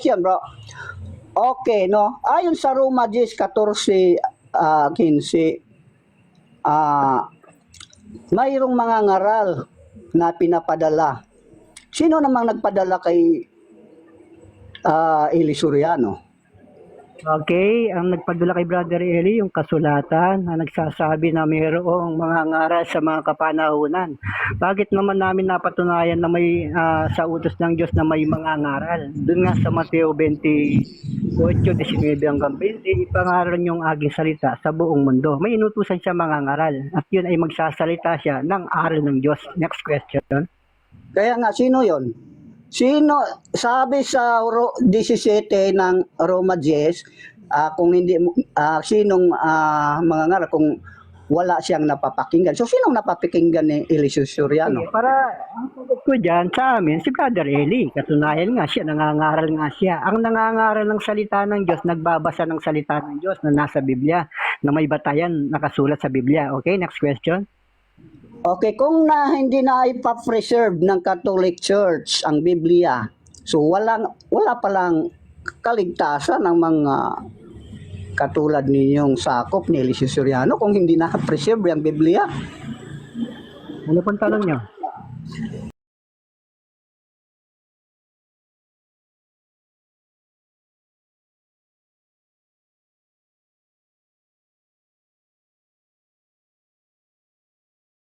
yan, bro. Okay, no? Ayon sa Roma 10:14, 15, mayroong mga ngaral na pinapadala. Sino namang nagpadala kay Eli Soriano? Okay, ang nagpadala kay Brother Eli, yung kasulatan na nagsasabi na mayroong mga ngaral sa mga kapanahunan. Bakit naman namin napatunayan na may sa utos ng Diyos na may mga ngaral? Doon nga sa Mateo 28:19 hanggang 20, ipangaral yung aking salita sa buong mundo. May inutusan siya mga ngaral at yun ay magsasalita siya ng aral ng Diyos. Next question. Kaya nga, sino yon? Sino, sabi sa 17 ng Roma 10, kung hindi, sinong mga ngaral, kung wala siyang napapakinggan. So, sinong napapakinggan ni Eli Soriano? Okay, para ang sagot ko dyan sa amin, si Brother Eli. Katunayan nga siya, nangangaral nga siya. Ang nangangaral ng salita ng Diyos, nagbabasa ng salita ng Diyos na nasa Biblia, na may batayan nakasulat sa Biblia. Okay, next question. Okay, kung hindi na ipa-preserve ng Catholic Church ang Biblia, so wala palang kaligtasan ng mga katulad ninyong sakop ni Eli Soriano kung hindi na preserve ang Biblia. Ano pong tanong nyo?